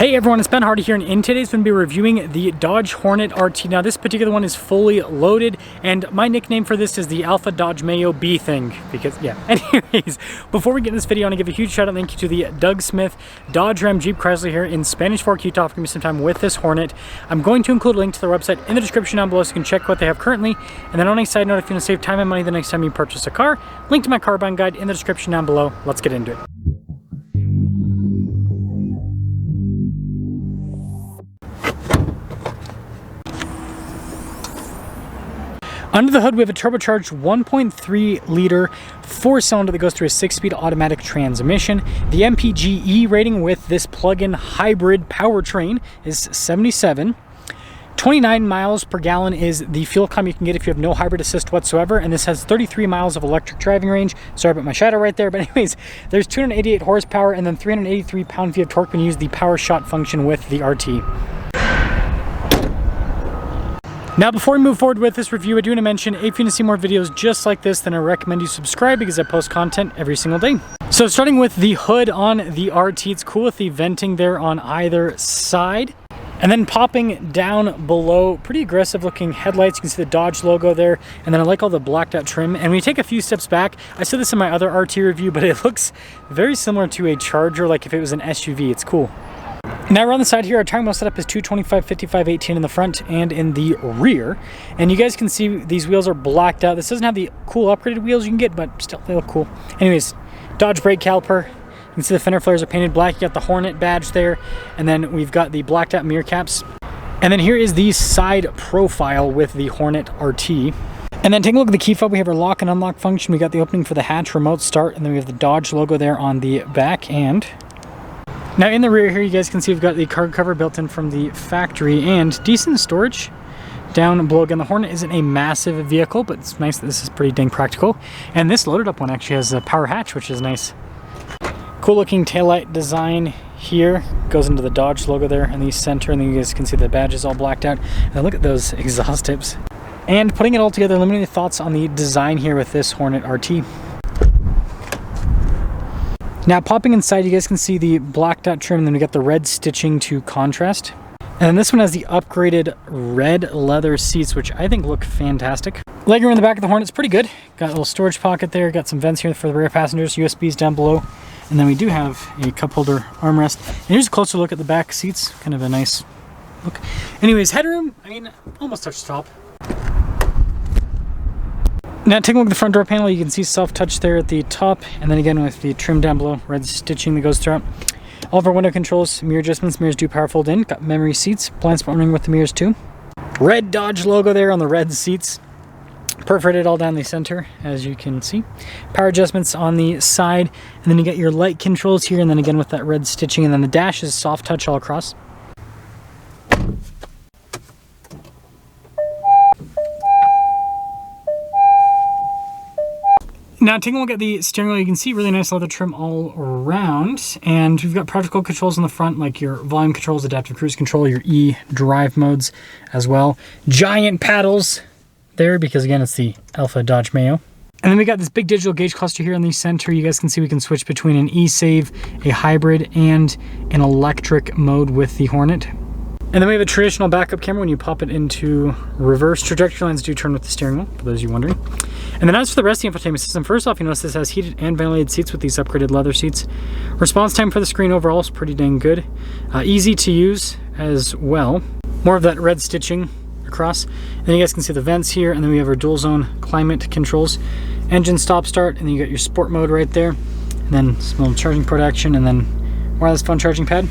Hey everyone, it's Ben Hardy here, and in today's going to be reviewing the Dodge Hornet RT. Now this particular one is fully loaded, and my nickname for this is the Alpha Dodge Mayo B thing, because yeah. Anyways, before we get in this video, I want to give a huge shout out and thank you to the Doug Smith Dodge Ram Jeep Chrysler here in Spanish Fork, Utah for giving me some time with this Hornet. I'm going to include a link to their website in the description down below so you can check what they have currently. And then on a side note, if you want to save time and money the next time you purchase a car, link to my car buying guide in the description down below. Let's get into it. Under the hood, we have a turbocharged 1.3 liter 4-cylinder that goes through a 6-speed automatic transmission. The MPGe rating with this plug-in hybrid powertrain is 77. 29 miles per gallon is the fuel economy you can get if you have no hybrid assist whatsoever, and this has 33 miles of electric driving range. Sorry about my shadow right there, but anyways, there's 288 horsepower and then 383 pound-feet of torque when you use the power shot function with the RT. Now, before we move forward with this review, I do want to mention, if you want to see more videos just like this, then I recommend you subscribe because I post content every single day. So starting with the hood on the RT, it's cool with the venting there on either side. And then popping down below, pretty aggressive looking headlights. You can see the Dodge logo there. And then I like all the blacked out trim. And when you take a few steps back, I said this in my other RT review, but it looks very similar to a Charger, like if it was an SUV. It's cool. Now around the side here, our tire wheel setup is 225, 55, 18 in the front and in the rear. And you guys can see these wheels are blacked out. This doesn't have the cool upgraded wheels you can get, but still they look cool. Anyways, Dodge brake caliper. You can see the fender flares are painted black. You got the Hornet badge there. And then we've got the blacked out mirror caps. And then here is the side profile with the Hornet RT. And then take a look at the key fob. We have our lock and unlock function. We got the opening for the hatch, remote start, and then we have the Dodge logo there on the back end. Now in the rear here, you guys can see we've got the cargo cover built in from the factory and decent storage down below. Again, the Hornet isn't a massive vehicle, but it's nice that this is pretty dang practical. And this loaded up one actually has a power hatch, which is nice. Cool looking taillight design here. Goes into the Dodge logo there in the center, and then you guys can see the badges all blacked out. And look at those exhaust tips. And putting it all together, let me know your thoughts on the design here with this Hornet RT. Now popping inside, you guys can see the blacked out trim, and then we got the red stitching to contrast. And then this one has the upgraded red leather seats, which I think look fantastic. Legroom in the back of the Hornet's pretty good. Got a little storage pocket there, got some vents here for the rear passengers, USBs down below. And then we do have a cup holder armrest. And here's a closer look at the back seats, kind of a nice look. Anyways, headroom, I mean, almost touch the top. Now taking a look at the front door panel, you can see self-touch there at the top, and then again with the trim down below, red stitching that goes throughout. All of our window controls, mirror adjustments, mirrors do power fold in, got memory seats, blind spot warning with the mirrors too. Red Dodge logo there on the red seats, perforated all down the center as you can see. Power adjustments on the side, and then you got your light controls here, and then again with that red stitching, and then the dash is soft touch all across. Now taking a look at the steering wheel, you can see really nice leather trim all around, and we've got practical controls on the front, like your volume controls, adaptive cruise control, your e-drive modes as well. Giant paddles there because again it's the Alpha Dodge Mayo. And then we got this big digital gauge cluster here in the center. You guys can see we can switch between an e-save, a hybrid, and an electric mode with the Hornet. And then we have a traditional backup camera when you pop it into reverse. Trajectory lines do turn with the steering wheel, for those of you wondering. And then as for the rest of the infotainment system, first off, you notice this has heated and ventilated seats with these upgraded leather seats. Response time for the screen overall is pretty dang good. Easy to use as well. More of that red stitching across. And then you guys can see the vents here, and then we have our dual zone climate controls. Engine stop start, and then you got your sport mode right there. And then some little charging port action, and then wireless phone charging pad.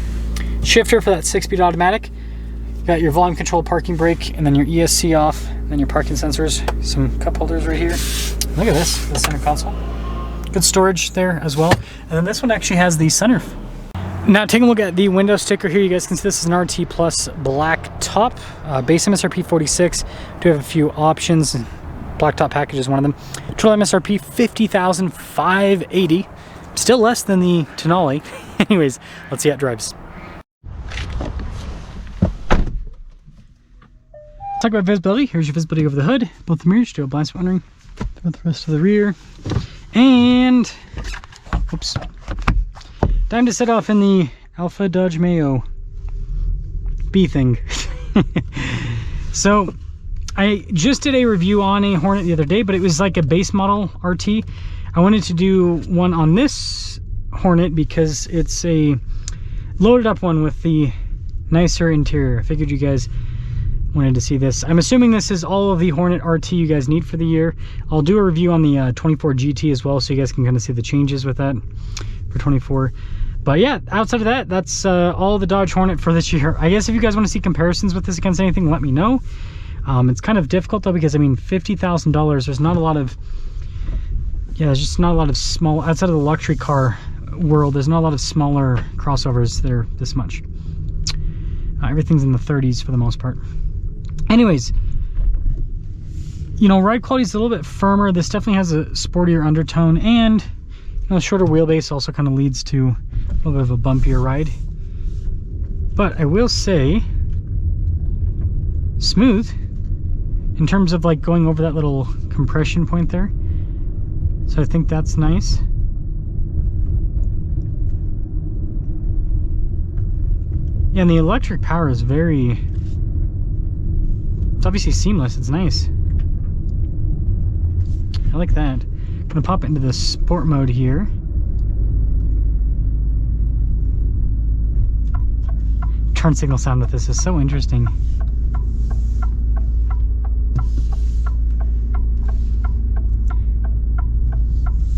Shifter for that 6-speed automatic. Got your volume control parking brake, and then your ESC off, and then your parking sensors, some cup holders right here. Look at this, the center console. Good storage there as well. And then this one actually has the sunroof. Now taking a look at the window sticker here, you guys can see this is an RT Plus black top. Base MSRP 46. Do have a few options. Black top package is one of them. Total MSRP 50,580. Still less than the Denali. Anyways, let's see how it drives. Talk about visibility. Here's your visibility over the hood. Both the mirrors do a blind spot wondering. The rest of the rear. And oops. Time to set off in the Alpha Dodge Mayo bee thing. So I just did a review on a Hornet the other day, but it was like a base model RT. I wanted to do one on this Hornet because it's a loaded up one with the nicer interior. I figured you guys wanted to see this. I'm assuming this is all of the Hornet RT you guys need for the year. I'll do a review on the 24 GT as well, so you guys can kind of see the changes with that for 24. But yeah, outside of that, that's all the Dodge Hornet for this year. I guess if you guys want to see comparisons with this against anything, let me know. It's kind of difficult though, because I mean, $50,000, there's not a lot of, yeah, there's just not a lot of small, outside of the luxury car world, there's not a lot of smaller crossovers that are this much. Everything's in the 30s for the most part. Anyways, you know, ride quality is a little bit firmer. This definitely has a sportier undertone, and you know, shorter wheelbase also kind of leads to a little bit of a bumpier ride. But I will say, smooth in terms of like going over that little compression point there. So I think that's nice. Yeah, and the electric power is very, it's obviously seamless. It's nice. I like that. I'm gonna pop it into the sport mode here. Turn signal sound with this is so interesting.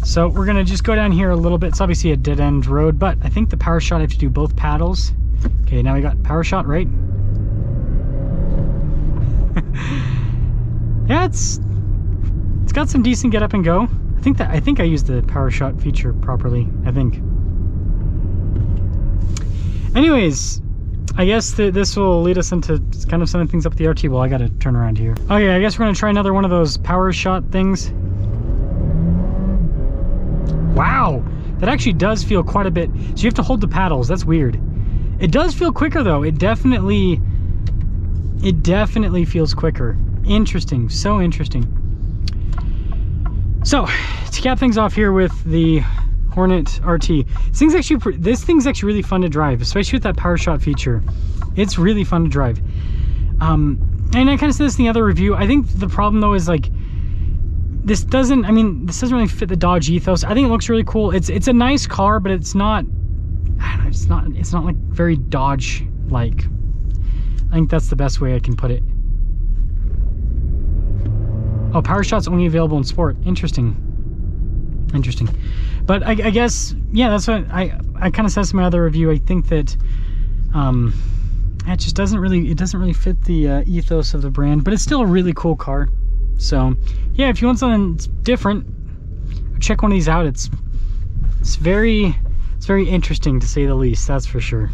So we're gonna just go down here a little bit. It's obviously a dead end road, but I think the power shot, I have to do both paddles. Okay, now we got power shot, right? Yeah, it's got some decent get up and go. I think I used the power shot feature properly, I think. Anyways, I guess this will lead us into kind of setting things up with the RT. Well, I gotta turn around here. Okay, I guess we're gonna try another one of those power shot things. Wow, that actually does feel quite a bit. So you have to hold the paddles, that's weird. It does feel quicker though. It definitely feels quicker. Interesting, so interesting. So to cap things off here with the Hornet RT, this thing's actually really fun to drive, especially with that power shot feature. It's really fun to drive. And I kind of said this in the other review. I think the problem though is like, this doesn't really fit the Dodge ethos. I think it looks really cool. It's a nice car, but it's not, I don't know, it's not like very Dodge like. I think that's the best way I can put it. Oh, power shot's only available in sport. Interesting. But I guess, yeah, that's what I kind of said in my other review. I think that it just doesn't really fit the ethos of the brand, but it's still a really cool car. So yeah, if you want something different, check one of these out. It's very interesting to say the least, that's for sure.